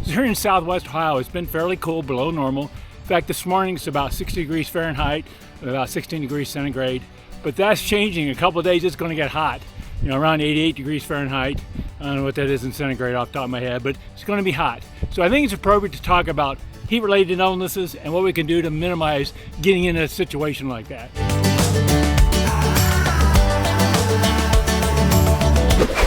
Here in Southwest Ohio, it's been fairly cool, below normal. In fact, this morning it's about 60 degrees Fahrenheit, about 16 degrees centigrade. But that's changing. In a couple of days, it's going to get hot. You know, around 88 degrees Fahrenheit. I don't know what that is in centigrade off the top of my head, but it's going to be hot. So I think it's appropriate to talk about heat-related illnesses and what we can do to minimize getting in a situation like that.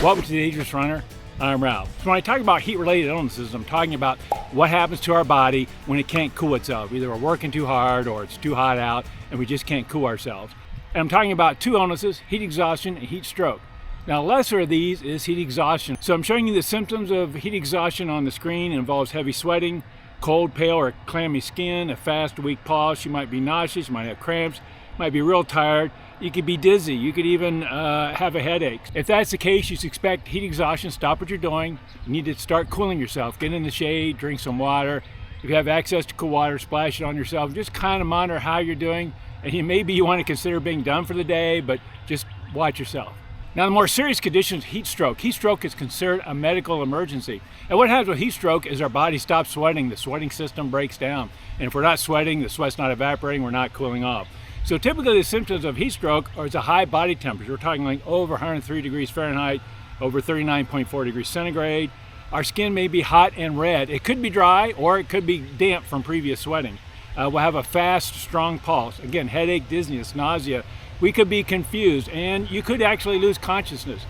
Welcome to the Ageless Runner. I'm Ralph. So when I talk about heat-related illnesses, I'm talking about what happens to our body when it can't cool itself. Either we're working too hard or it's too hot out and we just can't cool ourselves. And I'm talking about two illnesses, heat exhaustion and heat stroke. Now, lesser of these is heat exhaustion. So I'm showing you the symptoms of heat exhaustion on the screen. It involves heavy sweating, cold, pale, or clammy skin, a fast, weak pulse. You might be nauseous, you might have cramps, might be real tired. You could be dizzy. You could even have a headache. If that's the case, you suspect heat exhaustion, stop what you're doing. You need to start cooling yourself. Get in the shade, drink some water. If you have access to cool water, splash it on yourself. Just kind of monitor how you're doing. And maybe you want to consider being done for the day, but just watch yourself. Now, the more serious condition is heat stroke. Heat stroke is considered a medical emergency. And what happens with heat stroke is our body stops sweating. The sweating system breaks down. And if we're not sweating, the sweat's not evaporating, we're not cooling off. So typically the symptoms of heat stroke is a high body temperature. We're talking like over 103 degrees Fahrenheit, over 39.4 degrees centigrade. Our skin may be hot and red. It could be dry or it could be damp from previous sweating. We'll have a fast, strong pulse. Again, headache, dizziness, nausea. We could be confused and you could actually lose consciousness.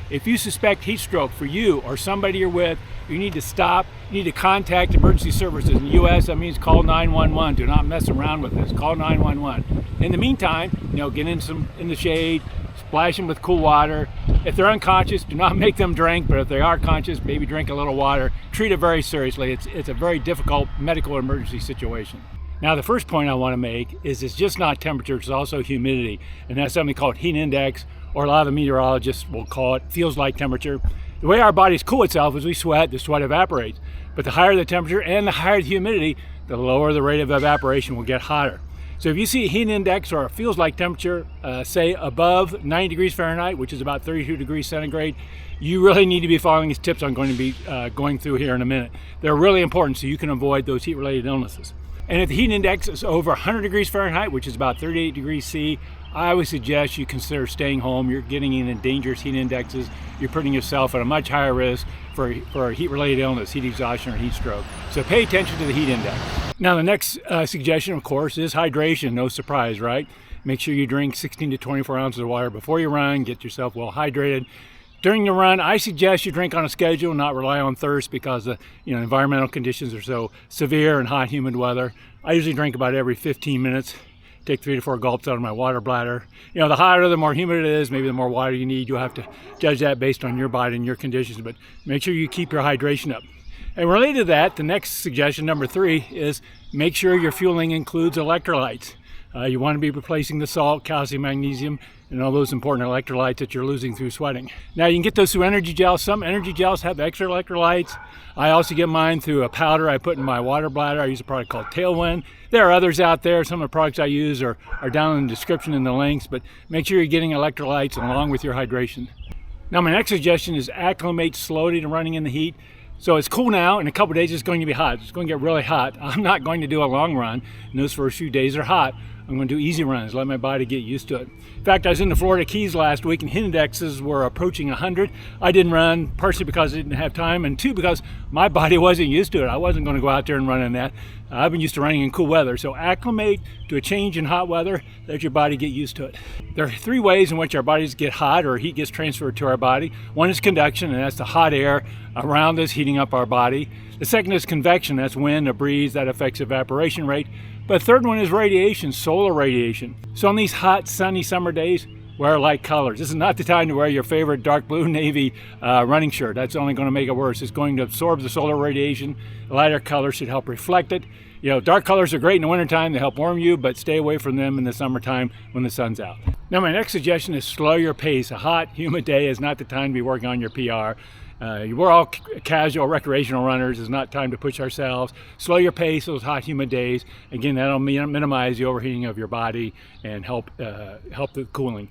If you suspect heat stroke for you or somebody you're with, you need to stop. You need to contact emergency services. In the U.S., that means call 911. Do not mess around with this. Call 911. In the meantime, get in the shade, splash them with cool water. If they're unconscious, do not make them drink, but if they are conscious, maybe drink a little water. Treat it very seriously. It's a very difficult medical emergency situation. Now, the first point I want to make is it's just not temperature, it's also humidity. And that's something called heat index, or a lot of the meteorologists will call it feels like temperature. The way our bodies cool itself is we sweat, the sweat evaporates. But the higher the temperature and the higher the humidity, the lower the rate of evaporation will get hotter. So if you see a heat index or a feels like temperature, say above 90 degrees Fahrenheit, which is about 32 degrees centigrade, you really need to be following these tips I'm going to be going through here in a minute. They're really important so you can avoid those heat-related illnesses. And if the heat index is over 100 degrees Fahrenheit, which is about 38 degrees C, I would suggest you consider staying home. You're getting in dangerous heat indexes. You're putting yourself at a much higher risk for a heat-related illness, heat exhaustion or heat stroke. So pay attention to the heat index. Now, the next suggestion, of course, is hydration. No surprise, right? Make sure you drink 16 to 24 ounces of water before you run. Get yourself well hydrated. During the run, I suggest you drink on a schedule, not rely on thirst because the environmental conditions are so severe and hot, humid weather. I usually drink about every 15 minutes. Take 3 to 4 gulps out of my water bladder. The hotter, the more humid it is, maybe the more water you need. You'll have to judge that based on your body and your conditions, but make sure you keep your hydration up. And related to that, the next suggestion, number 3, is make sure your fueling includes electrolytes. You want to be replacing the salt, calcium, magnesium, and all those important electrolytes that you're losing through sweating. Now, you can get those through energy gels. Some energy gels have extra electrolytes. I also get mine through a powder I put in my water bladder. I use a product called Tailwind. There are others out there. Some of the products I use are down in the description in the links, but make sure you're getting electrolytes along with your hydration. Now, my next suggestion is acclimate slowly to running in the heat. So it's cool now. In a couple of days, it's going to be hot. It's going to get really hot. I'm not going to do a long run, and those first few days are hot. I'm going to do easy runs, let my body get used to it. In fact, I was in the Florida Keys last week and heat indexes were approaching 100. I didn't run, partially because I didn't have time, and 2, because my body wasn't used to it. I wasn't going to go out there and run in that. I've been used to running in cool weather, so acclimate to a change in hot weather, let your body get used to it. There are 3 ways in which our bodies get hot or heat gets transferred to our body. One is conduction, and that's the hot air around us heating up our body. The second is convection, that's wind, a breeze, that affects evaporation rate. But the third one is radiation, solar radiation. So on these hot, sunny summer days, wear light colors. This is not the time to wear your favorite dark blue navy running shirt. That's only going to make it worse. It's going to absorb the solar radiation. Lighter colors should help reflect it. Dark colors are great in the wintertime. They help warm you, but stay away from them in the summertime when the sun's out. Now, my next suggestion is slow your pace. A hot, humid day is not the time to be working on your PR. We're all casual recreational runners. It's not time to push ourselves. Slow your pace those hot, humid days. Again, that'll minimize the overheating of your body and help the cooling.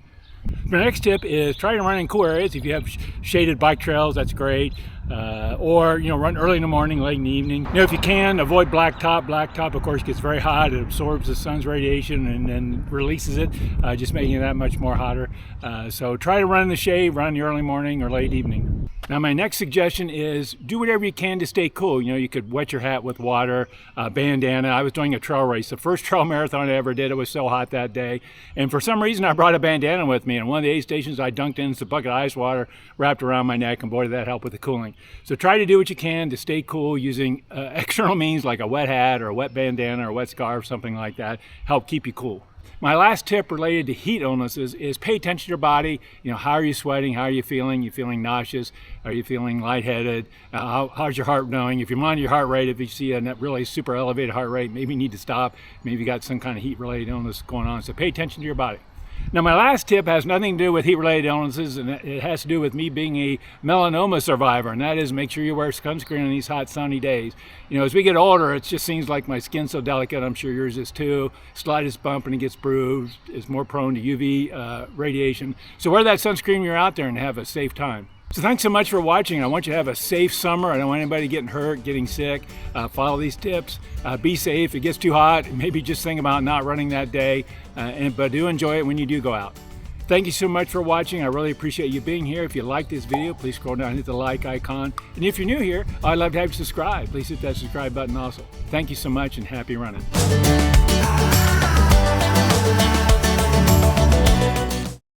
The next tip is try to run in cool areas. If you have shaded bike trails, that's great. or run early in the morning, late in the evening. If you can, avoid blacktop. Blacktop, of course, gets very hot. It absorbs the sun's radiation and then releases it, just making it that much more hotter. So try to run in the shade, run in the early morning or late evening. Now my next suggestion is do whatever you can to stay cool. You could wet your hat with water, bandana. I was doing a trail race, the first trail marathon I ever did. It was so hot that day, and for some reason I brought a bandana with me, and one of the aid stations I dunked in a bucket of ice water wrapped around my neck, and boy did that help with the cooling. So try to do what you can to stay cool using external means like a wet hat or a wet bandana or a wet scarf, something like that, help keep you cool. My last tip related to heat illnesses is pay attention to your body. How are you sweating? How are you feeling? You feeling nauseous? Are you feeling lightheaded? How's your heart doing? If you monitor your heart rate, if you see a really super elevated heart rate, maybe you need to stop. Maybe you got some kind of heat-related illness going on. So pay attention to your body. Now my last tip has nothing to do with heat-related illnesses, and it has to do with me being a melanoma survivor, and that is make sure you wear sunscreen on these hot sunny days. As we get older, it just seems like my skin's so delicate. I'm sure yours is too. Slightest bump and it gets bruised. It's more prone to UV radiation. So wear that sunscreen when you're out there and have a safe time. So thanks so much for watching. I want you to have a safe summer. I don't want anybody getting hurt, getting sick. Follow these tips. Be safe. If it gets too hot, maybe just think about not running that day. But do enjoy it when you do go out. Thank you so much for watching. I really appreciate you being here. If you like this video, please scroll down and hit the like icon. And if you're new here, I'd love to have you subscribe. Please hit that subscribe button also. Thank you so much and happy running.